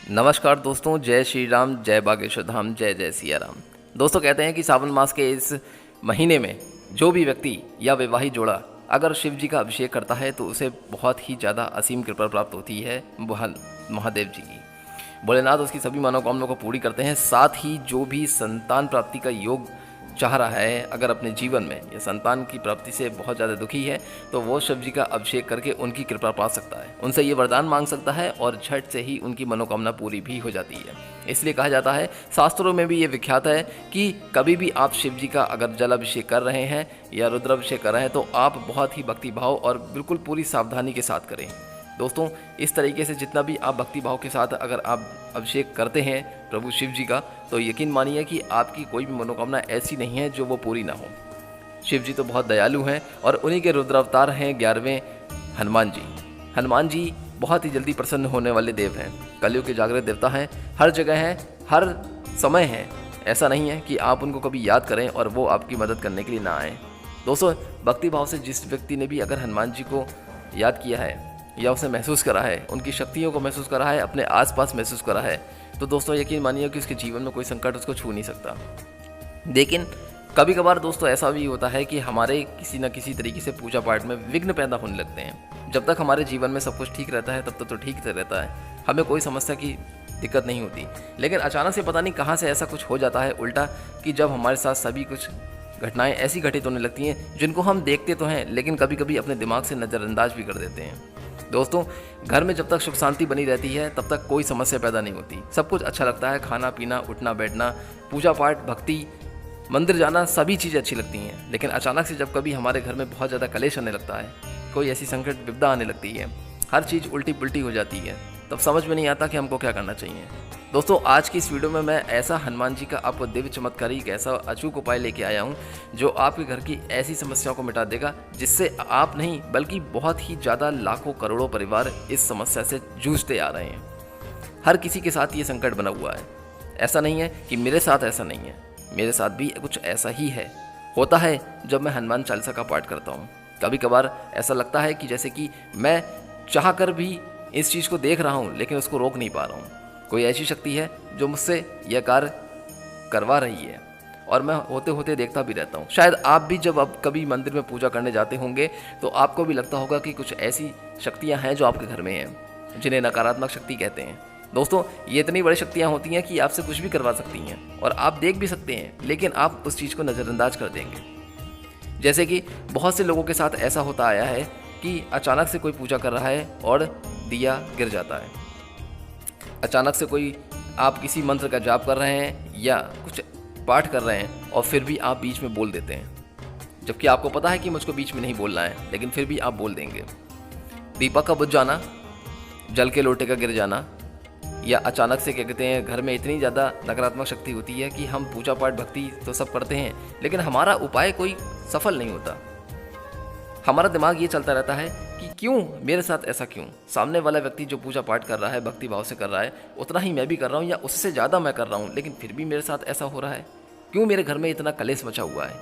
नमस्कार दोस्तों, जय श्री राम, जय बागेश्वर धाम, जय जय सिया राम। दोस्तों कहते हैं कि सावन मास के इस महीने में जो भी व्यक्ति या वैवाहिक जोड़ा अगर शिव जी का अभिषेक करता है तो उसे बहुत ही ज़्यादा असीम कृपा प्राप्त होती है महादेव जी की। भोलेनाथ उसकी सभी मनोकामनाओं को पूरी करते हैं। साथ ही जो भी संतान प्राप्ति का योग चाह रहा है, अगर अपने जीवन में या संतान की प्राप्ति से बहुत ज़्यादा दुखी है तो वो शिव जी का अभिषेक करके उनकी कृपा पा सकता है, उनसे ये वरदान मांग सकता है और झट से ही उनकी मनोकामना पूरी भी हो जाती है। इसलिए कहा जाता है, शास्त्रों में भी ये विख्यात है कि कभी भी आप शिव जी का अगर जल अभिषेक कर रहे हैं या रुद्राभिषेक कर रहे हैं तो आप बहुत ही भक्तिभाव और बिल्कुल पूरी सावधानी के साथ करें। दोस्तों इस तरीके से जितना भी आप भक्तिभाव के साथ अगर आप अभिषेक करते हैं प्रभु शिव जी का, तो यकीन मानिए कि आपकी कोई भी मनोकामना ऐसी नहीं है जो वो पूरी ना हो। शिव जी तो बहुत दयालु हैं और उन्हीं के रुद्रावतार हैं 11वें हनुमान जी। हनुमान जी बहुत ही जल्दी प्रसन्न होने वाले देव हैं, कलयुग के जागृत देवता हैं, हर जगह हैं, हर समय हैं। ऐसा नहीं है कि आप उनको कभी याद करें और वो आपकी मदद करने के लिए ना आएँ। दोस्तों भक्तिभाव से जिस व्यक्ति ने भी अगर हनुमान जी को याद किया है या उसे महसूस करा है, उनकी शक्तियों को महसूस करा है, अपने आसपास महसूस करा है, तो दोस्तों यकीन मानिए कि उसके जीवन में कोई संकट उसको छू नहीं सकता। लेकिन कभी कभार दोस्तों ऐसा भी होता है कि हमारे किसी न किसी तरीके से पूजा पाठ में विघ्न पैदा होने लगते हैं। जब तक हमारे जीवन में सब कुछ ठीक रहता है तब तक तो ठीक रहता है, हमें कोई समस्या की दिक्कत नहीं होती। लेकिन अचानक से पता नहीं कहाँ से ऐसा कुछ हो जाता है उल्टा, कि जब हमारे साथ सभी कुछ घटनाएं ऐसी घटित होने लगती हैं जिनको हम देखते तो हैं लेकिन कभी कभी अपने दिमाग से नज़रअंदाज भी कर देते हैं। दोस्तों घर में जब तक सुख शांति बनी रहती है तब तक कोई समस्या पैदा नहीं होती, सब कुछ अच्छा लगता है, खाना पीना, उठना बैठना, पूजा पाठ, भक्ति, मंदिर जाना, सभी चीज़ें अच्छी लगती हैं। लेकिन अचानक से जब कभी हमारे घर में बहुत ज़्यादा कलेश आने लगता है, कोई ऐसी संकट विपदा आने लगती है, हर चीज़ उल्टी पुल्टी हो जाती है, तब समझ में नहीं आता कि हमको क्या करना चाहिए। दोस्तों आज की इस वीडियो में मैं ऐसा हनुमान जी का आपको दिव्य चमत्कारी एक ऐसा अचूक उपाय लेके आया हूँ जो आपके घर की ऐसी समस्याओं को मिटा देगा जिससे आप नहीं बल्कि बहुत ही ज़्यादा लाखों करोड़ों परिवार इस समस्या से जूझते आ रहे हैं। हर किसी के साथ ये संकट बना हुआ है। ऐसा नहीं है कि मेरे साथ ऐसा नहीं है, मेरे साथ भी कुछ ऐसा ही है। होता है जब मैं हनुमान चालीसा का पाठ करता हूँ, कभी कभार ऐसा लगता है कि जैसे कि मैं चाह कर भी इस चीज़ को देख रहा हूँ लेकिन उसको रोक नहीं पा रहा हूँ। कोई ऐसी शक्ति है जो मुझसे यह कार्य करवा रही है और मैं होते होते देखता भी रहता हूँ। शायद आप भी जब अब कभी मंदिर में पूजा करने जाते होंगे तो आपको भी लगता होगा कि कुछ ऐसी शक्तियाँ हैं जो आपके घर में हैं, जिन्हें नकारात्मक शक्ति कहते हैं। दोस्तों ये इतनी बड़ी शक्तियाँ होती हैं कि आपसे कुछ भी करवा सकती हैं और आप देख भी सकते हैं, लेकिन आप उस चीज़ को नज़रअंदाज कर देंगे। जैसे कि बहुत से लोगों के साथ ऐसा होता आया है कि अचानक से कोई पूजा कर रहा है और दिया गिर जाता है। अचानक से कोई आप किसी मंत्र का जाप कर रहे हैं या कुछ पाठ कर रहे हैं और फिर भी आप बीच में बोल देते हैं, जबकि आपको पता है कि मुझको बीच में नहीं बोलना है, लेकिन फिर भी आप बोल देंगे। दीपक का बुझ जाना, जल के लोटे का गिर जाना, या अचानक से क्या कहते हैं घर में इतनी ज़्यादा नकारात्मक शक्ति होती है कि हम पूजा पाठ भक्ति तो सब करते हैं लेकिन हमारा उपाय कोई सफल नहीं होता। हमारा दिमाग ये चलता रहता है कि क्यों मेरे साथ ऐसा, क्यों सामने वाला व्यक्ति जो पूजा पाठ कर रहा है, भक्ति भाव से कर रहा है, उतना ही मैं भी कर रहा हूँ या उससे ज़्यादा मैं कर रहा हूँ, लेकिन फिर भी मेरे साथ ऐसा हो रहा है। क्यों मेरे घर में इतना कलेश मचा हुआ है,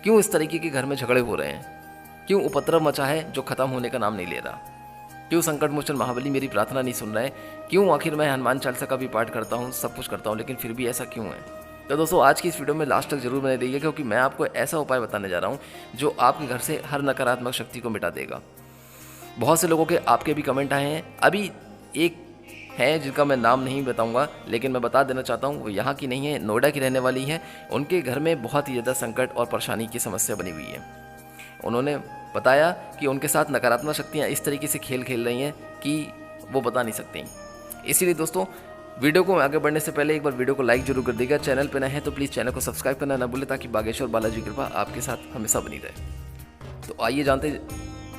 क्यों इस तरीके के घर में झगड़े हो रहे हैं, क्यों उपद्रव मचा है जो ख़त्म होने का नाम नहीं ले रहा, क्यों संकट मोचन महाबली मेरी प्रार्थना नहीं सुन रहे, क्यों आखिर मैं हनुमान चालीसा का भी पाठ करता हूँ, सब कुछ करता हूँ, लेकिन फिर भी ऐसा क्यों है। तो दोस्तों आज की इस वीडियो में लास्ट तक जरूर बने रहिए, क्योंकि मैं आपको ऐसा उपाय बताने जा रहा हूँ जो आपके घर से हर नकारात्मक शक्ति को मिटा देगा। बहुत से लोगों के आपके भी कमेंट आए हैं, अभी एक है जिनका मैं नाम नहीं बताऊंगा लेकिन मैं बता देना चाहता हूँ, वो यहाँ की नहीं है, नोएडा की रहने वाली है। उनके घर में बहुत ही ज़्यादा संकट और परेशानी की समस्या बनी हुई है। उन्होंने बताया कि उनके साथ नकारात्मक शक्तियाँ इस तरीके से खेल खेल रही हैं कि वो बता नहीं सकती। इसीलिए दोस्तों वीडियो को आगे बढ़ने से पहले एक बार वीडियो को लाइक जरूर कर देगा। चैनल पर नए हैं तो प्लीज़ चैनल को सब्सक्राइब करना ना भूलें ताकि बागेश्वर बालाजी की कृपा आपके साथ हमेशा बनी रहे। तो आइए जानते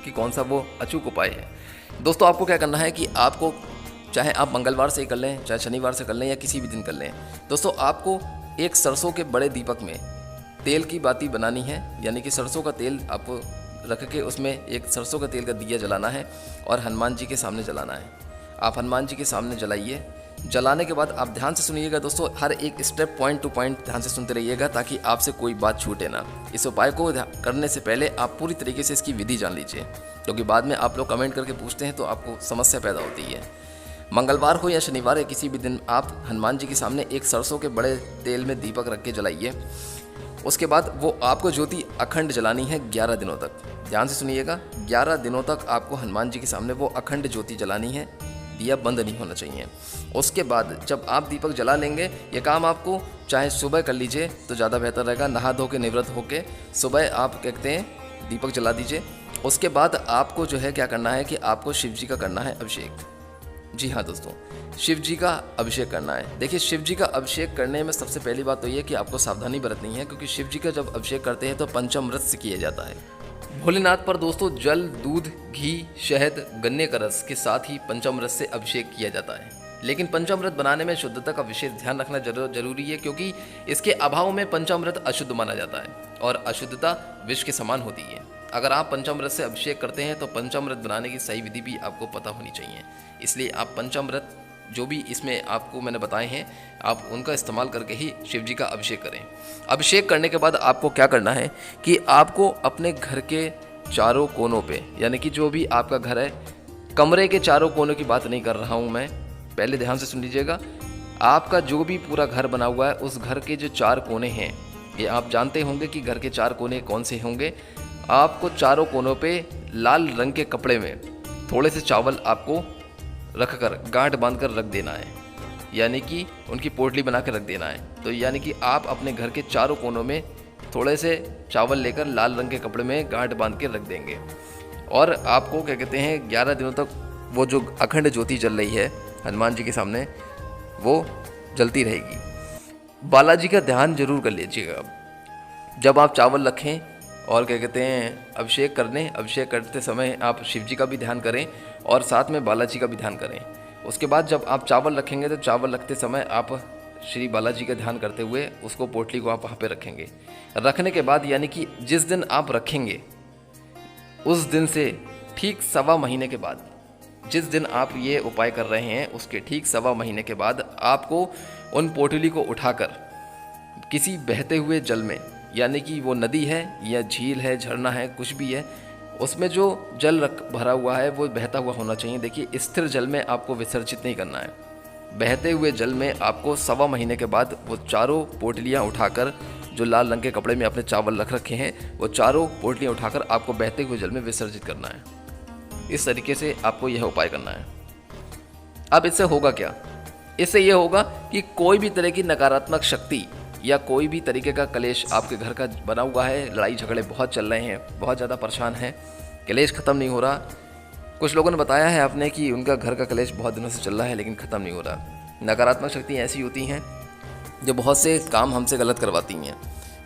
कि कौन सा वो अचूक उपाय है। दोस्तों आपको क्या करना है कि आपको चाहे आप मंगलवार से कर लें, चाहे शनिवार से कर लें या किसी भी दिन कर लें, दोस्तों आपको एक सरसों के बड़े दीपक में तेल की बाती बनानी है, यानी कि सरसों का तेल आपको रख के उसमें एक सरसों का तेल का दिया जलाना है और हनुमान जी के सामने जलाना है। आप हनुमान जी के सामने जलाइए। जलाने के बाद आप ध्यान से सुनिएगा दोस्तों, हर एक स्टेप पॉइंट टू पॉइंट ध्यान से सुनते रहिएगा ताकि आपसे कोई बात छूटे ना। इस उपाय को करने से पहले आप पूरी तरीके से इसकी विधि जान लीजिए, क्योंकि बाद में आप लोग कमेंट करके पूछते हैं तो आपको समस्या पैदा होती है। मंगलवार हो या शनिवार या किसी भी दिन आप हनुमान जी के सामने एक सरसों के बड़े तेल में दीपक रख के जलाइए। उसके बाद वो आपको ज्योति अखंड जलानी है 11 दिनों तक। ध्यान से सुनिएगा, 11 दिनों तक आपको हनुमान जी के सामने वो अखंड ज्योति जलानी है, दिया बंद नहीं होना चाहिए। उसके बाद जब आप दीपक जला लेंगे, ये काम आपको चाहे सुबह कर लीजिए तो ज़्यादा बेहतर रहेगा। नहा धो के निवृत्त होके सुबह आप कहते हैं दीपक जला दीजिए। उसके बाद आपको जो है क्या करना है कि आपको शिव जी का करना है अभिषेक। जी हाँ दोस्तों, शिव जी का अभिषेक करना है। देखिए, शिव जी का अभिषेक करने में सबसे पहली बात तो ये कि आपको सावधानी बरतनी है, क्योंकि शिव जी का जब अभिषेक करते हैं तो पंचामृत से किया जाता है। भोलेनाथ पर दोस्तों जल, दूध, घी, शहद, गन्ने का रस के साथ ही पंचामृत से अभिषेक किया जाता है। लेकिन पंचामृत बनाने में शुद्धता का विशेष ध्यान रखना जरूरी है, क्योंकि इसके अभाव में पंचामृत अशुद्ध माना जाता है और अशुद्धता विष के समान होती है। अगर आप पंचामृत से अभिषेक करते हैं तो पंचामृत बनाने की सही विधि भी आपको पता होनी चाहिए। इसलिए आप पंचामृत जो भी इसमें आपको मैंने बताए हैं, आप उनका इस्तेमाल करके ही शिव जी का अभिषेक करें। अभिषेक करने के बाद आपको क्या करना है कि आपको अपने घर के चारों कोनों पे, यानी कि जो भी आपका घर है, कमरे के चारों कोनों की बात नहीं कर रहा हूँ मैं, पहले ध्यान से सुन लीजिएगा। आपका जो भी पूरा घर बना हुआ है, उस घर के जो 4 कोने हैं, ये आप जानते होंगे कि घर के 4 कोने कौन से होंगे। आपको चारों कोनों पे लाल रंग के कपड़े में थोड़े से चावल आपको रखकर गांठ बांधकर रख देना है, यानी कि उनकी पोटली बना कर रख देना है। तो यानी कि आप अपने घर के चारों कोनों में थोड़े से चावल लेकर लाल रंग के कपड़े में गांठ बांध के रख देंगे। और आपको क्या कहते हैं 11 दिनों तक वो जो अखंड ज्योति जल रही है हनुमान जी के सामने, वो जलती रहेगी। बालाजी का ध्यान जरूर कर लीजिएगा जब आप चावल रखें, और क्या कहते हैं अभिषेक करते समय आप शिव जी का भी ध्यान करें और साथ में बालाजी का भी ध्यान करें। उसके बाद जब आप चावल रखेंगे तो चावल रखते समय आप श्री बालाजी का ध्यान करते हुए उसको, पोटली को आप वहाँ पे रखेंगे। रखने के बाद यानी कि जिस दिन आप रखेंगे उस दिन से ठीक 1.25 महीने के बाद, जिस दिन आप ये उपाय कर रहे हैं उसके ठीक 1.25 महीने के बाद आपको उन पोटली को उठाकर किसी बहते हुए जल में, यानी कि वो नदी है या झील है, झरना है, कुछ भी है, उसमें जो जल भरा हुआ है वो बहता हुआ होना चाहिए। देखिए, स्थिर जल में आपको विसर्जित नहीं करना है। बहते हुए जल में आपको 1.25 महीने के बाद वो चारों पोटलियाँ उठाकर, जो लाल रंग के कपड़े में आपने चावल रख रखे हैं, वो चारों पोटलियाँ उठाकर आपको बहते हुए जल में विसर्जित करना है। इस तरीके से आपको यह उपाय करना है। अब इससे होगा क्या? इससे यह होगा कि कोई भी तरह की नकारात्मक शक्ति या कोई भी तरीके का कलेश आपके घर का बना हुआ है, लड़ाई झगड़े बहुत चल रहे हैं, बहुत ज़्यादा परेशान हैं, कलेश ख़त्म नहीं हो रहा। कुछ लोगों ने बताया है आपने कि उनका घर का कलेश बहुत दिनों से चल रहा है लेकिन ख़त्म नहीं हो रहा। नकारात्मक शक्ति ऐसी होती हैं जो बहुत से काम हमसे गलत करवाती हैं।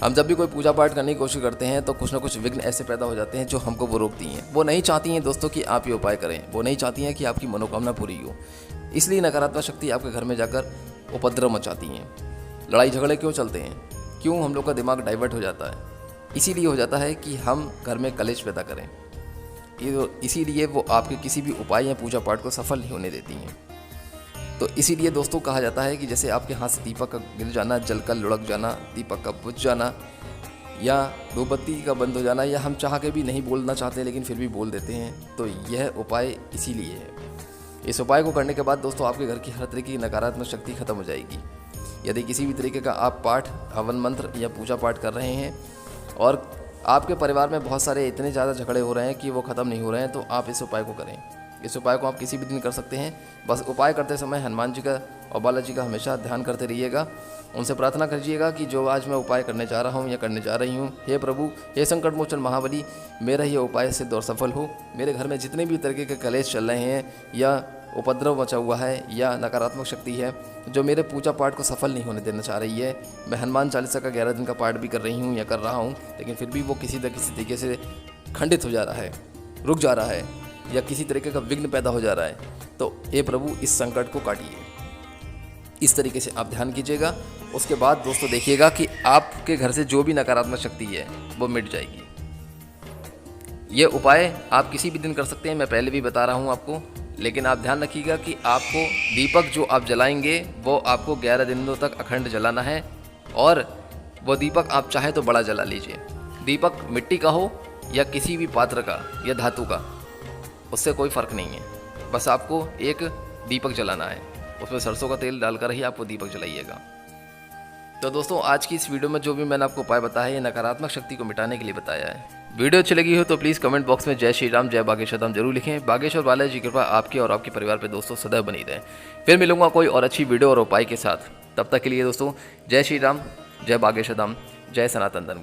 हम जब भी कोई पूजा पाठ करने की कोशिश करते हैं तो कुछ ना कुछ विघ्न ऐसे पैदा हो जाते हैं जो हमको वो रोकती हैं। वो नहीं चाहती हैं दोस्तों कि आप ये उपाय करें, वो नहीं चाहती हैं कि आपकी मनोकामना पूरी हो। इसलिए नकारात्मक शक्ति आपके घर में जाकर उपद्रव मचाती हैं। लड़ाई झगड़े क्यों चलते हैं? क्यों हम लोग का दिमाग डाइवर्ट हो जाता है? इसीलिए हो जाता है कि हम घर में कलेश पैदा करें। इसीलिए वो आपके किसी भी उपाय या पूजा पाठ को सफल नहीं होने देती हैं। तो इसीलिए दोस्तों कहा जाता है कि जैसे आपके हाथ से दीपक का गिर जाना, जल का लुढ़क जाना, दीपक का बुझ जाना, या धूपबत्ती का बंद हो जाना, या हम चाह के भी नहीं बोलना चाहते लेकिन फिर भी बोल देते हैं, तो यह उपाय इसीलिए है। इस उपाय को करने के बाद दोस्तों आपके घर की हर तरीके की नकारात्मक शक्ति खत्म हो जाएगी। यदि किसी भी तरीके का आप पाठ, हवन मंत्र या पूजा पाठ कर रहे हैं और आपके परिवार में बहुत सारे इतने ज़्यादा झगड़े हो रहे हैं कि वो ख़त्म नहीं हो रहे हैं, तो आप इस उपाय को करें। इस उपाय को आप किसी भी दिन कर सकते हैं। बस उपाय करते समय हनुमान जी का और बालाजी का हमेशा ध्यान करते रहिएगा। उनसे प्रार्थना कीजिएगा कि जो आज मैं उपाय करने जा रहा हूँ या करने जा रही हूँ, हे प्रभु, हे संकट मोचन महाबली, मेरा ये उपाय सिद्ध और सफल हो। मेरे घर में जितने भी तरीके के कलेश चल रहे हैं या उपद्रव मचा हुआ है या नकारात्मक शक्ति है जो मेरे पूजा पाठ को सफल नहीं होने देना चाह रही है, मैं हनुमान चालीसा का 11 दिन का पाठ भी कर रही हूँ या कर रहा हूँ, लेकिन फिर भी वो किसी तरीके से खंडित हो जा रहा है, रुक जा रहा है या किसी तरीके का विघ्न पैदा हो जा रहा है, तो हे प्रभु इस संकट को काटिए। इस तरीके से आप ध्यान कीजिएगा। उसके बाद दोस्तों देखिएगा कि आपके घर से जो भी नकारात्मक शक्ति है वो मिट जाएगी। ये उपाय आप किसी भी दिन कर सकते हैं, मैं पहले भी बता रहा हूँ आपको, लेकिन आप ध्यान रखिएगा कि आपको दीपक जो आप जलाएंगे वो आपको 11 दिनों तक अखंड जलाना है। और वो दीपक आप चाहे तो बड़ा जला लीजिए, दीपक मिट्टी का हो या किसी भी पात्र का या धातु का, उससे कोई फ़र्क नहीं है। बस आपको एक दीपक जलाना है, उसमें सरसों का तेल डालकर ही आप वो दीपक जलाइएगा। तो दोस्तों आज की इस वीडियो में जो भी मैंने आपको उपाय बताया है, ये नकारात्मक शक्ति को मिटाने के लिए बताया है। वीडियो अच्छी लगी हो तो प्लीज़ कमेंट बॉक्स में जय श्री राम जय बागेश्वर धाम जरूर लिखें। बागेश्वर बालाजी की कृपा आपके और आपके परिवार पे दोस्तों सदैव बनी रहे। फिर मिलूंगा कोई और अच्छी वीडियो और उपाय के साथ। तब तक के लिए दोस्तों जय श्री राम जय बागेश्वर धाम जय सनातन धर्म।